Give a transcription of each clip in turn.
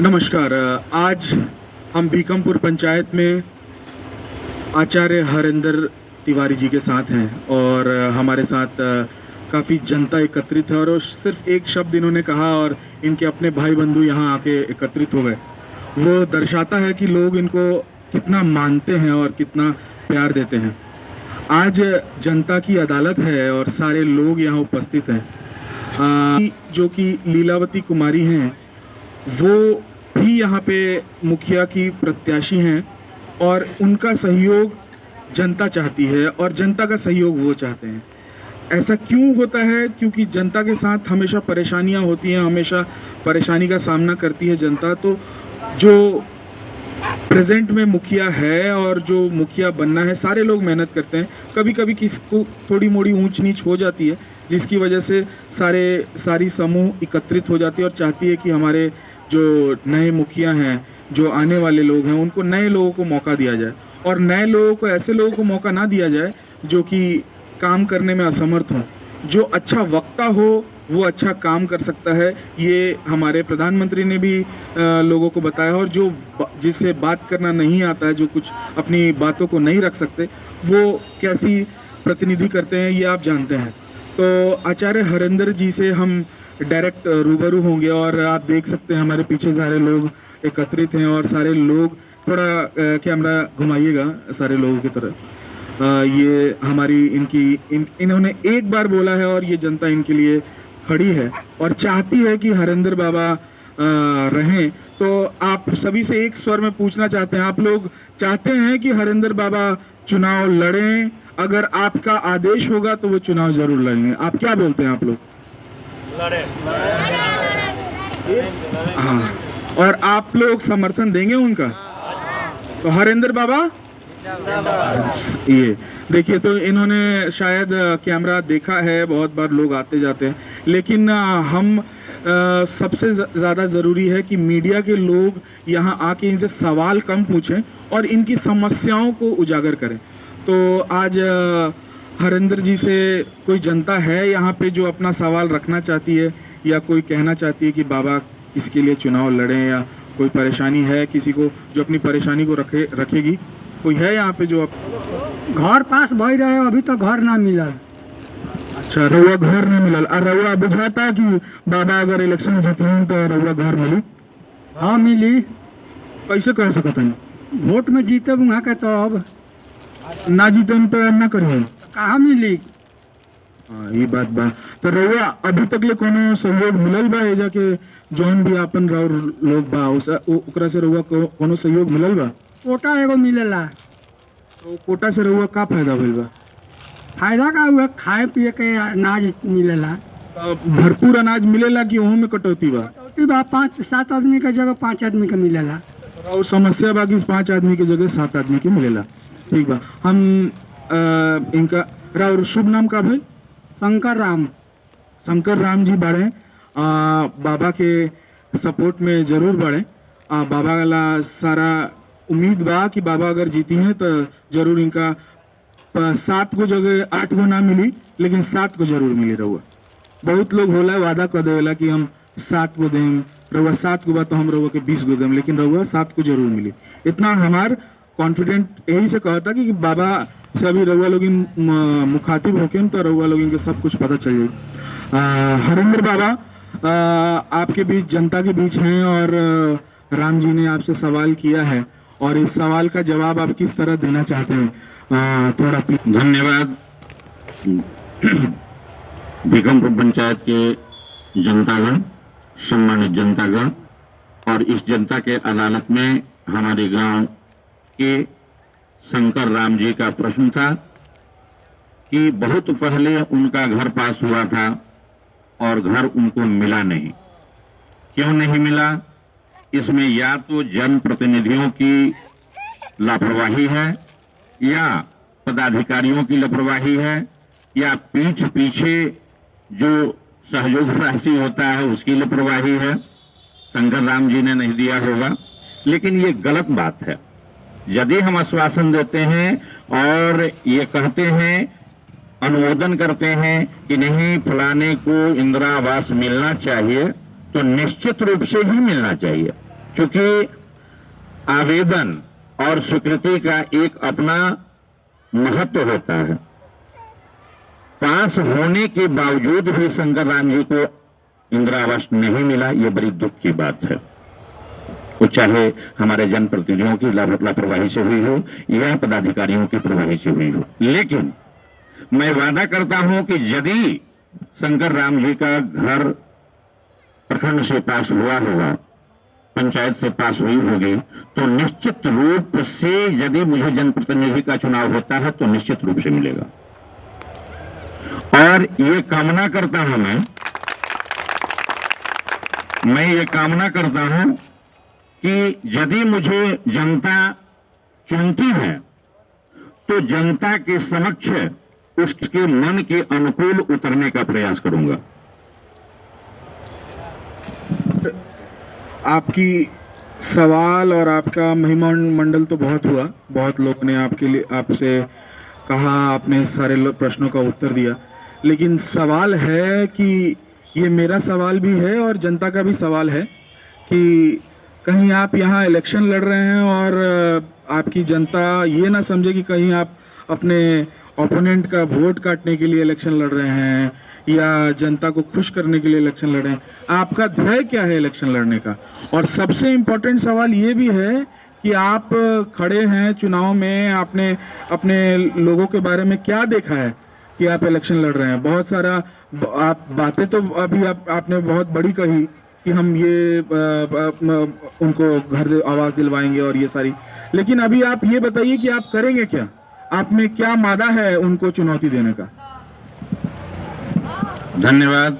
नमस्कार। आज हम बीकमपुर पंचायत में आचार्य हरेंद्र तिवारी जी के साथ हैं और हमारे साथ काफ़ी जनता एकत्रित है और सिर्फ एक शब्द इन्होंने कहा और इनके अपने भाई बंधु यहाँ आके एकत्रित हो गए। वो दर्शाता है कि लोग इनको कितना मानते हैं और कितना प्यार देते हैं। आज जनता की अदालत है और सारे लोग यहाँ उपस्थित हैं। जो कि लीलावती कुमारी हैं वो भी यहाँ पे मुखिया की प्रत्याशी हैं और उनका सहयोग जनता चाहती है और जनता का सहयोग वो चाहते हैं। ऐसा क्यों होता है? क्योंकि जनता के साथ हमेशा परेशानियाँ होती हैं, हमेशा परेशानी का सामना करती है जनता। तो जो प्रेजेंट में मुखिया है और जो मुखिया बनना है, सारे लोग मेहनत करते हैं। कभी कभी किसको थोड़ी मोड़ी ऊंच नीच हो जाती है, जिसकी वजह से सारी समूह एकत्रित हो जाती है और चाहती है कि हमारे जो नए मुखिया हैं, जो आने वाले लोग हैं, उनको नए लोगों को मौका दिया जाए और नए लोगों को, ऐसे लोगों को मौका ना दिया जाए जो कि काम करने में असमर्थ हों। जो अच्छा वक्ता हो वो अच्छा काम कर सकता है, ये हमारे प्रधानमंत्री ने भी लोगों को बताया। और जो जिसे बात करना नहीं आता है, जो कुछ अपनी बातों को नहीं रख सकते, वो कैसी प्रतिनिधि करते हैं ये आप जानते हैं। तो आचार्य हरेंद्र जी से हम डायरेक्ट रूबरू होंगे और आप देख सकते हैं हमारे पीछे सारे लोग एकत्रित हैं और सारे लोग, थोड़ा कैमरा घुमाइएगा सारे लोगों की तरफ। ये हमारी इन्होंने एक बार बोला है और ये जनता इनके लिए खड़ी है और चाहती है कि हरेंद्र बाबा रहें। तो आप सभी से एक स्वर में पूछना चाहते हैं, आप लोग चाहते हैं कि हरेंद्र बाबा चुनाव लड़ें? अगर आपका आदेश होगा तो वो चुनाव जरूर लड़ेंगे। आप क्या बोलते हैं? आप लोग हाँ, और आप लोग समर्थन देंगे उनका? तो हरेंद्र बाबा ये देखिए, तो इन्होंने शायद कैमरा देखा है, बहुत बार लोग आते जाते हैं, लेकिन हम सबसे ज़्यादा ज़रूरी है कि मीडिया के लोग यहाँ आके इनसे सवाल कम पूछें और इनकी समस्याओं को उजागर करें। तो आज हरेंद्र जी से कोई जनता है यहाँ पे जो अपना सवाल रखना चाहती है या कोई कहना चाहती है कि बाबा इसके लिए चुनाव लड़ें, या कोई परेशानी है किसी को जो अपनी परेशानी को रखेगी? कोई है यहाँ पे जो आप घर पास भई रहे, अभी तो घर ना मिलल। अच्छा, रउआ घर नहीं मिलल। और रउआ बुझाता कि बाबा अगर इलेक्शन जीतें तो रउआ घर मिली? हाँ मिली। कैसे कह सकते हैं? वोट में जीते वहाँ के, तो अब ना जीते तो ना करिए, कहाँ मिली? हाँ, ये बात बा। तो रउआ अभी तक ले कोनो सहयोग मिलल बा? एजा के जौन भी आपन राउर लोग बा ओकरा से रउआ कोनो सहयोग मिलल बा? कोटा एगो मिलेला। तो कोटा से रउआ का फायदा भइल बा? फायदा का हुआ, खाए पिए के अनाज मिलेला। भरपूर अनाज मिलेला कि ओहू में कटौती बा? कटौती बा, 5-7 आदमी के जगह 5 आदमी के मिलेला। और समस्या बा कि 5 आदमी के जगह 7 आदमी के मिलेला। ठीक बा। हम इनका राउर शुभ नाम का भाई? शंकर राम। शंकर राम जी बाड़े, बाबा के सपोर्ट में जरूर बाड़े। बाबा वाला सारा उम्मीद बा कि बाबा अगर जीती हैं तो जरूर इनका 7 को जगह 8 को ना मिली, लेकिन 7 को जरूर मिली। रहुआ बहुत लोग होला वादा कर देवेला कि हम 7 को दें, रहुआ 7 को बा तो हम रहुआ के 20 को दें, लेकिन रहुआ 7 को जरूर मिली। इतना हमार कॉन्फिडेंट यही से कहता कि बाबा से अभी रउआ लोग मुखातिब होके तो रउआ लोग इनके सब कुछ पता चल जाए। हरेंद्र बाबा आपके बीच, जनता के बीच हैं और राम जी ने आपसे सवाल किया है और इस सवाल का जवाब आप किस तरह देना चाहते हैं? थोड़ा धन्यवाद। बीकमपुर पंचायत के जनतागण, सम्मानित जनतागण, और इस जनता के अदालत में हमारे गांव के शंकर राम जी का प्रश्न था कि बहुत पहले उनका घर पास हुआ था और घर उनको मिला नहीं। क्यों नहीं मिला? इसमें या तो जनप्रतिनिधियों की लापरवाही है, या पदाधिकारियों की लापरवाही है, या पीछे जो सहयोग राशि होता है उसकी लापरवाही है। शंकर राम जी ने नहीं दिया होगा, लेकिन ये गलत बात है। यदि हम आश्वासन देते हैं और ये कहते हैं, अनुमोदन करते हैं कि नहीं फलाने को इंदिरा आवास मिलना चाहिए, तो निश्चित रूप से ही मिलना चाहिए। क्योंकि आवेदन और स्वीकृति का एक अपना महत्व होता है। पास होने के बावजूद भी शंकर राम जी को इंदिरा आवास नहीं मिला, ये बड़ी दुख की बात है। वो चाहे हमारे जनप्रतिनिधियों की लापरवाही से हुई हो या पदाधिकारियों की प्रवाही से हुई हो, लेकिन मैं वादा करता हूं कि यदि शंकर राम जी का घर प्रखंड से पास हुआ होगा, पंचायत से पास हुई होगी, तो निश्चित रूप से यदि मुझे जनप्रतिनिधि का चुनाव होता है तो निश्चित रूप से मिलेगा। और ये कामना करता हूं मैं ये कामना करता हूं कि यदि मुझे जनता चुनती है तो जनता के समक्ष उसके मन के अनुकूल उतरने का प्रयास करूंगा। आपकी सवाल और आपका महिमा मंडल तो बहुत हुआ, बहुत लोग ने आपके लिए आपसे कहा, आपने सारे प्रश्नों का उत्तर दिया, लेकिन सवाल है कि ये मेरा सवाल भी है और जनता का भी सवाल है कि कहीं आप यहाँ इलेक्शन लड़ रहे हैं और आपकी जनता ये ना समझे कि कहीं आप अपने ओपोनेंट का वोट काटने के लिए इलेक्शन लड़ रहे हैं या जनता को खुश करने के लिए इलेक्शन लड़ रहे हैं। आपका ध्येय क्या है इलेक्शन लड़ने का? और सबसे इम्पोर्टेंट सवाल ये भी है कि आप खड़े हैं चुनाव में, आपने अपने लोगों के बारे में क्या देखा है कि आप इलेक्शन लड़ रहे हैं? बहुत सारा आप बातें तो अभी आपने बहुत बड़ी कही कि हम ये उनको घर आवास दिलवाएंगे और ये सारी, लेकिन अभी आप ये बताइए कि आप करेंगे क्या? आप में क्या मादा है उनको चुनौती देने का? धन्यवाद।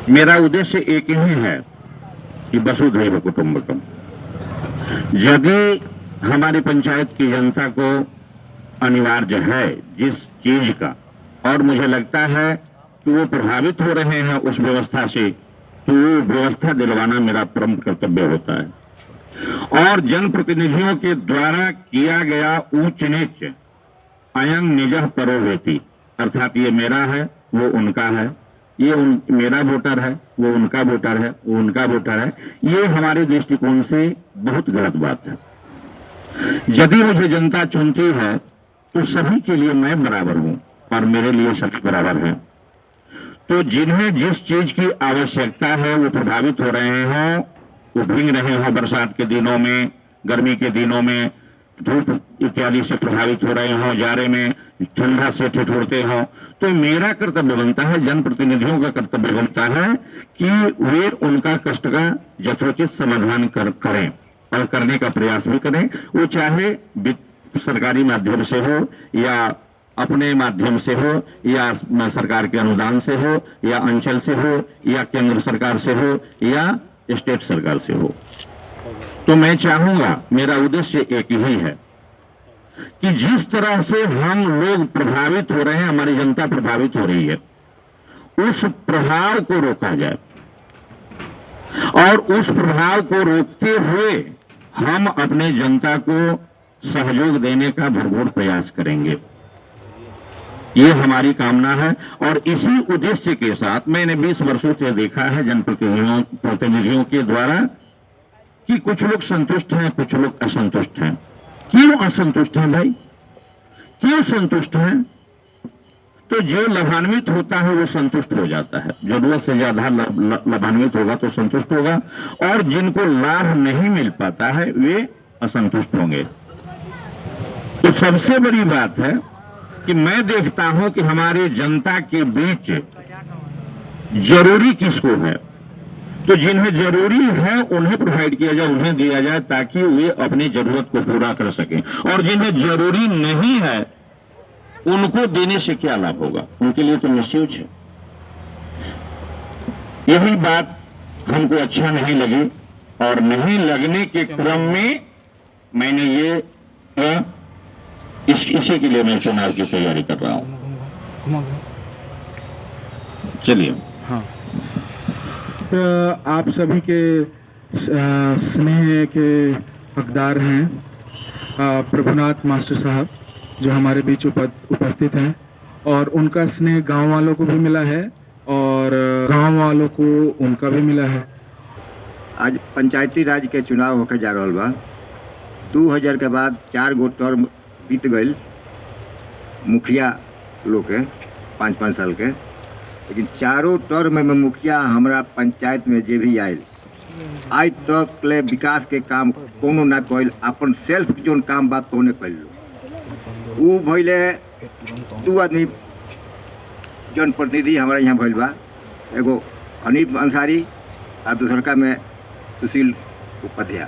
मेरा उद्देश्य एक ही है कि वसुधैव कुटुंबकम। यदि हमारी पंचायत की जनता को अनिवार्य है जिस चीज का, और मुझे लगता है कि वो प्रभावित हो रहे हैं उस व्यवस्था से, तो वो व्यवस्था दिलवाना मेरा प्रमुख कर्तव्य होता है। और जनप्रतिनिधियों के द्वारा किया गया ऊंच नीच अयं निजः परो वेति, अर्थात ये मेरा है वो उनका है, ये मेरा वोटर है वो उनका वोटर है, वो उनका वोटर है, ये हमारे दृष्टिकोण से बहुत गलत बात है। यदि मुझे जनता चुनती है तो सभी के लिए मैं बराबर हूं और मेरे लिए सभी बराबर हैं। तो जिन्हें जिस चीज की आवश्यकता है वो प्रभावित हो रहे हों, वो भीग रहे हों बरसात के दिनों में, गर्मी के दिनों में, धूप इत्यादि से प्रभावित हो रहे हों, जाड़े में ठंडा से ठिठुरते हों, तो मेरा कर्तव्य बनता है, जनप्रतिनिधियों का कर्तव्य बनता है कि वे उनका कष्ट का यथोचित समाधान करें और करने का प्रयास भी करें। वो चाहे सरकारी माध्यम से हो या अपने माध्यम से हो या सरकार के अनुदान से हो या अंचल से हो या केंद्र सरकार से हो या स्टेट सरकार से हो। तो मैं चाहूंगा, मेरा उद्देश्य एक ही है कि जिस तरह से हम लोग प्रभावित हो रहे हैं, हमारी जनता प्रभावित हो रही है, उस प्रभाव को रोका जाए और उस प्रभाव को रोकते हुए हम अपने जनता को सहयोग देने का भरपूर प्रयास करेंगे। ये हमारी कामना है और इसी उद्देश्य के साथ मैंने 20 वर्षों से देखा है जनप्रतिनिधियों के द्वारा कि कुछ लोग संतुष्ट हैं, कुछ लोग असंतुष्ट हैं। क्यों असंतुष्ट हैं भाई? क्यों संतुष्ट हैं? तो जो लाभान्वित होता है वो संतुष्ट हो जाता है, जरूरत से ज्यादा लाभान्वित होगा तो संतुष्ट होगा, और जिनको लाभ नहीं मिल पाता है वे असंतुष्ट होंगे। तो सबसे बड़ी बात है कि मैं देखता हूं कि हमारे जनता के बीच जरूरी किसको है, तो जिन्हें जरूरी है उन्हें प्रोवाइड किया जाए, उन्हें दिया जाए ताकि वे अपनी जरूरत को पूरा कर सकें, और जिन्हें जरूरी नहीं है उनको देने से क्या लाभ होगा? उनके लिए तो मिसयूज है। यही बात हमको अच्छा नहीं लगी और नहीं लगने के क्रम में मैंने ये इसी के लिए मैं चुनाव की तैयारी कर रहा हूं। चलिए। हाँ, तो आप सभी के स्नेह के हकदार हैं प्रभुनाथ मास्टर साहब जो हमारे बीच उपस्थित हैं, और उनका स्नेह गांव वालों को भी मिला है और और गांव वालों को उनका भी मिला है। आज पंचायती राज के चुनाव होके जा रहा बा। 2000 के बाद 4 गो टर्म बीत गए मुखिया लोग के 5-5 साल के, लेकिन चारों टर्म में मुखिया हमारा पंचायत में जे भी आयल आज तक ले विकास के काम कोनो ना कइल। अपन सेल्फ जोन काम बात तोने कइल उ भइले 2 आदमी जन प्रतिनिधि हमारा यहाँ भइल बा, एगो हनीफ अंसारी और दूसरका में सुशील उपाध्याय।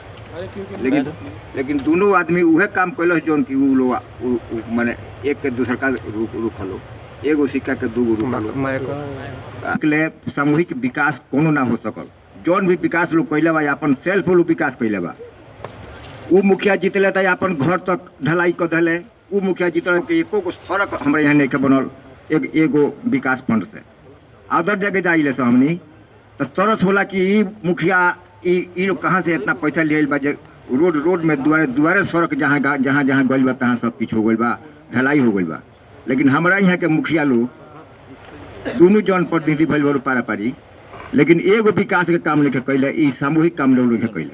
लेकिन दोनों आदमी उहे काम कैल जोन कि उ लोग माने एक के दूसर का रुखलो, एगो सिक्का के 2 गो रुखलो ले सामूहिक विकास कोनो ना हो सकल। जौन भी विकास लोग कैले बा अपन सेल्फ लोग विकास कैले बा। उ मुखिया जीतले त अपन घर तक ढलाई कर दिले। उ मुखिया जीतल के एको गो सड़क हमारे यहाँ नहीं के बनल एगो विकास फंड से। अदर जगह जाइले से हमनी तो तरस होला कि ई मुखिया ई लोग कहाँ से इतना पैसा ले बा। रोड में दुआरे सड़क जहाँ गइल बा तहाँ सब पिछ हो गइल बा, ढलाई हो गइल बा। लेकिन हमारा यहाँ के मुखिया लोग दोनों जन प्रतिनिधि भइल बा पारा पारी, लेकिन एगो विकास के काम लेके कैले, ई सामूहिक काम लोग लेके कैले।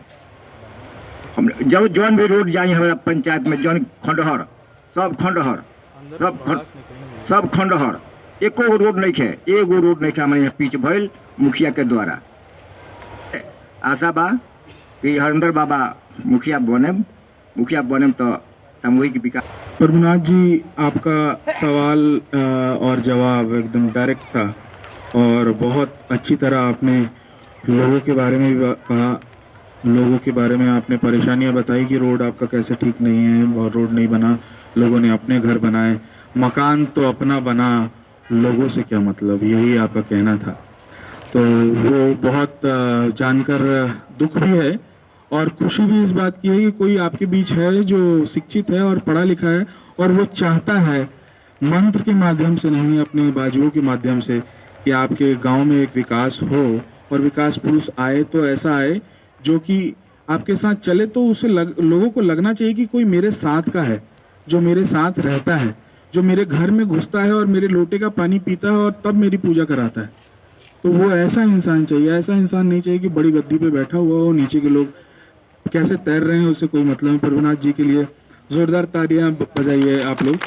हम जब जौन भी रोड जाई हमारा पंचायत में जौन खंडहर सब खंडहर एको रोड नहीं खे, एगो रोड नहीं खे हमारे यहाँ पीछ भइल मुखिया के द्वारा। आशा बा कि हरिंदर बाबा मुखिया बने तो सामूहिक विकास। प्रभुनाथ जी, आपका सवाल और जवाब एकदम डायरेक्ट था और बहुत अच्छी तरह आपने लोगों के बारे में भी कहा। लोगों के बारे में आपने परेशानियां बताई कि रोड आपका कैसे ठीक नहीं है और रोड नहीं बना, लोगों ने अपने घर बनाए, मकान तो अपना बना, लोगों से क्या मतलब, यही आपका कहना था। तो वो बहुत जानकर दुख भी है और खुशी भी इस बात की है कि कोई आपके बीच है जो शिक्षित है और पढ़ा लिखा है और वो चाहता है मंत्र के माध्यम से नहीं, अपने बाजुओं के माध्यम से कि आपके गांव में एक विकास हो और विकास पुरुष आए तो ऐसा आए जो कि आपके साथ चले तो उसे लोगों को लगना चाहिए कि कोई मेरे साथ का है, जो मेरे साथ रहता है, जो मेरे घर में घुसता है और मेरे लोटे का पानी पीता है और तब मेरी पूजा कराता है। तो वो ऐसा इंसान चाहिए। ऐसा इंसान नहीं चाहिए कि बड़ी गद्दी पे बैठा हुआ हो, नीचे के लोग कैसे तैर रहे हैं उससे कोई मतलब नहीं। प्रभुनाथ जी के लिए जोरदार तालियां बजाइए आप लोग।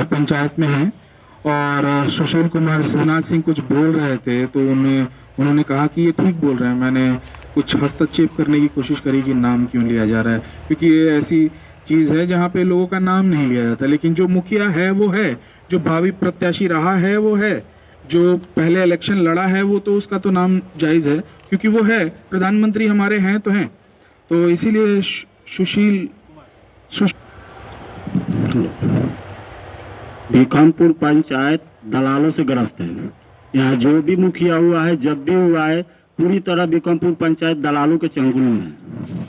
पंचायत में हैं और सुशील कुमार शिवनाथ सिंह कुछ बोल रहे थे तो उन्होंने कहा कि ये ठीक बोल रहे हैं। मैंने कुछ हस्तक्षेप करने की कोशिश करी कि नाम क्यों लिया जा रहा है, क्योंकि ये ऐसी चीज़ है जहाँ पे लोगों का नाम नहीं लिया जाता। लेकिन जो मुखिया है वो है, जो भावी प्रत्याशी रहा है वो है, जो पहले इलेक्शन लड़ा है वो तो उसका तो नाम जायज़ है क्योंकि वो है प्रधानमंत्री हमारे हैं तो हैं। तो इसीलिए सुशील भीखमपुर पंचायत दलालों से ग्रस्त है। यहाँ जो भी मुखिया हुआ है, जब भी हुआ है, पूरी तरह भीखमपुर पंचायत दलालों के चंगुल में है।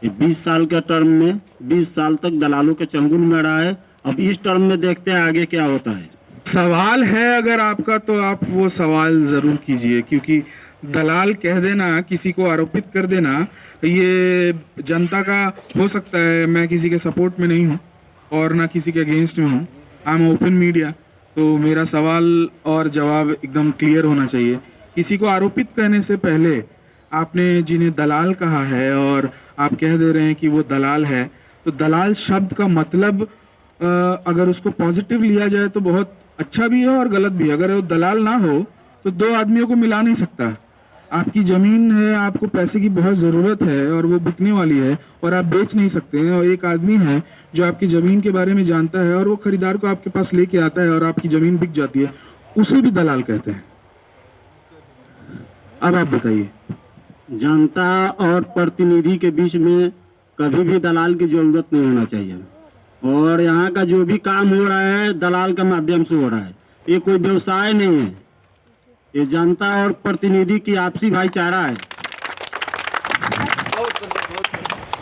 ये 20 साल के टर्म में 20 साल तक दलालों के चंगुल में रहा है। अब इस टर्म में देखते हैं आगे क्या होता है। सवाल है अगर आपका तो आप वो सवाल ज़रूर कीजिए, क्योंकि दलाल कह देना, किसी को आरोपित कर देना, ये जनता का हो सकता है। मैं किसी के सपोर्ट में नहीं हूँ और ना किसी के अगेंस्ट में हूँ। आई एम ओपन मीडिया, तो मेरा सवाल और जवाब एकदम क्लियर होना चाहिए। किसी को आरोपित करने से पहले आपने जिन्हें दलाल कहा है और आप कह दे रहे हैं कि वो दलाल है, तो दलाल शब्द का मतलब अगर उसको पॉजिटिव लिया जाए तो बहुत अच्छा भी है और गलत भी है। अगर वो दलाल ना हो तो 2 आदमियों को मिला नहीं सकता। आपकी ज़मीन है, आपको पैसे की बहुत ज़रूरत है और वो बिकने वाली है और आप बेच नहीं सकते हैं, और एक आदमी है जो आपकी ज़मीन के बारे में जानता है और वो खरीदार को आपके पास लेके आता है और आपकी ज़मीन बिक जाती है, उसे भी दलाल कहते हैं। अब आप बताइए। जनता और प्रतिनिधि के बीच में कभी भी दलाल की जरूरत नहीं होना चाहिए और यहाँ का जो भी काम हो रहा है दलाल के माध्यम से हो रहा है। ये कोई व्यवसाय नहीं है, ये जनता और प्रतिनिधि की आपसी भाईचारा है।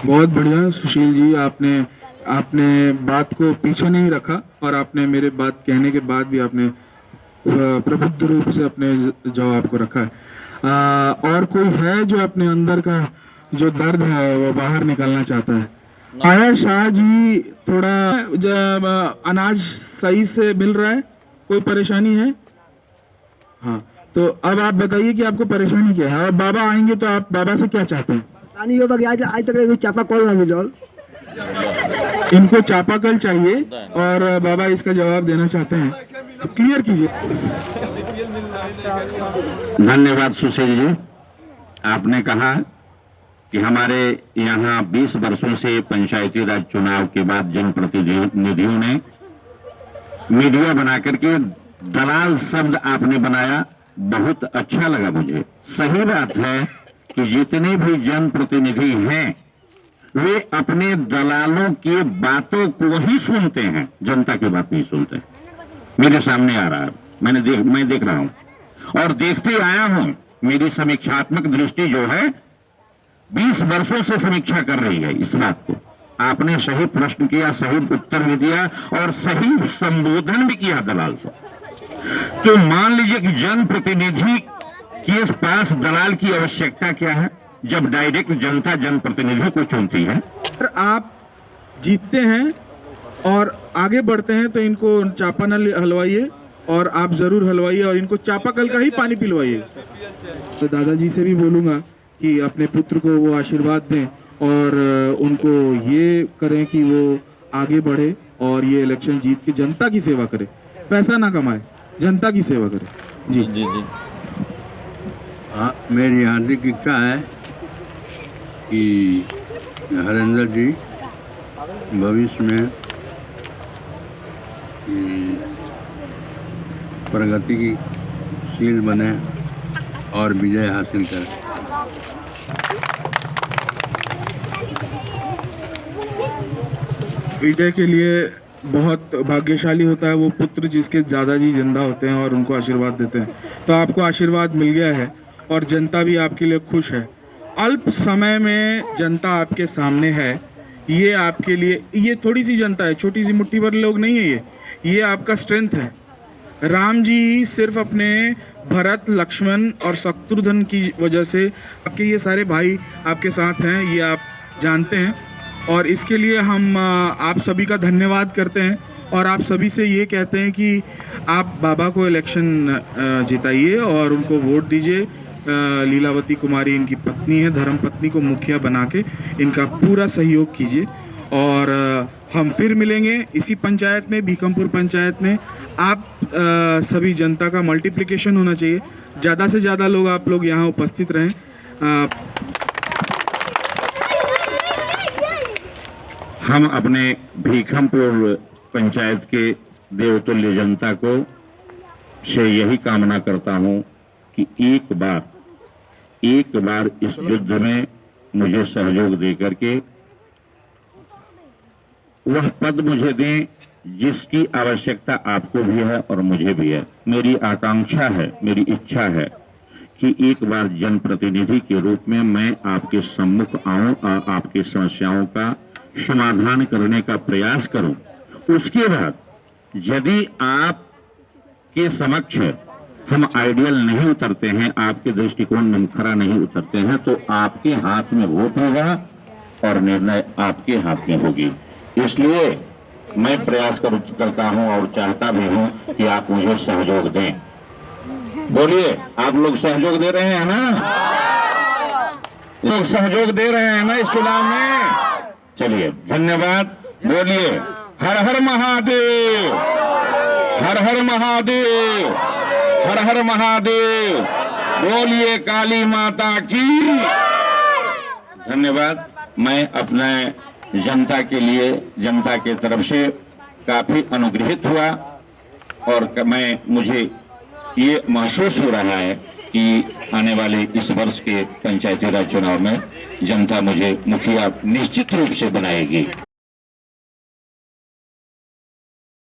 बहुत बढ़िया सुशील जी, आपने बात को पीछे नहीं रखा और आपने मेरे बात कहने के बाद भी आपने प्रबुद्ध रूप से अपने जवाब को रखा है। और कोई है जो अपने अंदर का जो दर्द है वो बाहर निकालना चाहता है? आया शाह जी, थोड़ा जब अनाज सही से मिल रहा है, कोई परेशानी है? हाँ, तो अब आप बताइए कि आपको परेशानी क्या है, और बाबा आएंगे तो आप बाबा से क्या चाहते हैं? पानी हो गया आज तक एगो चापाकल ना मिलल। इनको चापाकल चाहिए और बाबा इसका जवाब देना चाहते हैं, तो क्लियर कीजिए। धन्यवाद सुशील जी। आपने कहा कि हमारे यहाँ 20 वर्षों से पंचायती राज चुनाव के बाद जनप्रतिनिधियों ने मीडिया बना करके दलाल शब्द आपने बनाया, बहुत अच्छा लगा मुझे। सही बात है कि जितने भी जनप्रतिनिधि हैं वे अपने दलालों की बातों को ही सुनते हैं, जनता की बात नहीं सुनते। मेरे सामने आ रहा है, मैं देख रहा हूं और देखते आया हूं। मेरी समीक्षात्मक दृष्टि जो है 20 वर्षों से समीक्षा कर रही है इस बात को। आपने सही प्रश्न किया, सही उत्तर भी दिया और सही संबोधन भी किया दलाल से। तो मान लीजिए कि जनप्रतिनिधि के पास दलाल की आवश्यकता क्या है, जब डायरेक्ट जनता जनप्रतिनिधि को चुनती है। अगर आप जीतते हैं और आगे बढ़ते हैं तो इनको चापा न हलवाइए, और आप जरूर हलवाइए और इनको चापाकल का ही पानी पिलवाइए। तो दादाजी से भी बोलूँगा कि अपने पुत्र को वो आशीर्वाद दें और उनको ये करें कि वो आगे बढ़े और ये इलेक्शन जीत के जनता की सेवा करे, पैसा ना कमाए, जनता की सेवा करे। जी जी जी। मेरी हार्दिक इच्छा है कि हरेंद्र जी भविष्य में प्रगति की शील बने और विजय हासिल करें। विजय के लिए बहुत भाग्यशाली होता है वो पुत्र जिसके दादाजी जिंदा होते हैं और उनको आशीर्वाद देते हैं। तो आपको आशीर्वाद मिल गया है और जनता भी आपके लिए खुश है। अल्प समय में जनता आपके सामने है, ये आपके लिए, ये थोड़ी सी जनता है, छोटी सी मुट्ठी भर लोग नहीं है, ये आपका स्ट्रेंथ है। राम जी सिर्फ अपने भरत, लक्ष्मण और शत्रुघ्न की वजह से आपके ये सारे भाई आपके साथ हैं, ये आप जानते हैं, और इसके लिए हम आप सभी का धन्यवाद करते हैं और आप सभी से ये कहते हैं कि आप बाबा को इलेक्शन जिताइए और उनको वोट दीजिए। लीलावती कुमारी इनकी पत्नी है, धर्म पत्नी को मुखिया बना के इनका पूरा सहयोग कीजिए और हम फिर मिलेंगे इसी पंचायत में, भीकमपुर पंचायत में। आप सभी जनता का मल्टीप्लिकेशन होना चाहिए, ज़्यादा से ज़्यादा लोग आप लोग यहाँ उपस्थित रहें। हम अपने भीकमपुर पंचायत के देवतुल्य जनता को से यही कामना करता हूं कि एक बार इस युद्ध में मुझे सहयोग दे करके वह पद मुझे दें जिसकी आवश्यकता आपको भी है और मुझे भी है। मेरी आकांक्षा है, मेरी इच्छा है कि एक बार जनप्रतिनिधि के रूप में मैं आपके सम्मुख आऊं और आपकी समस्याओं का समाधान करने का प्रयास करूं। उसके बाद यदि आपके समक्ष हम आइडियल नहीं उतरते हैं, आपके दृष्टिकोण में खरा नहीं उतरते हैं, तो आपके हाथ में वोट होगा और निर्णय आपके हाथ में होगी। इसलिए मैं प्रयास करता हूं और चाहता भी हूं कि आप मुझे सहयोग दें। बोलिए, आप लोग सहयोग दे रहे हैं ना? लोग सहयोग दे रहे हैं ना इस चुनाव में? चलिए, धन्यवाद। बोलिए, हर हर महादेव, हर हर महादेव, हर हर महादेव। बोलिए काली माता की। धन्यवाद। मैं अपने जनता के लिए, जनता के तरफ से काफी अनुग्रहित हुआ और मुझे ये महसूस हो रहा है कि आने वाले इस वर्ष के पंचायती राज चुनाव में जनता मुझे मुखिया निश्चित रूप से बनाएगी।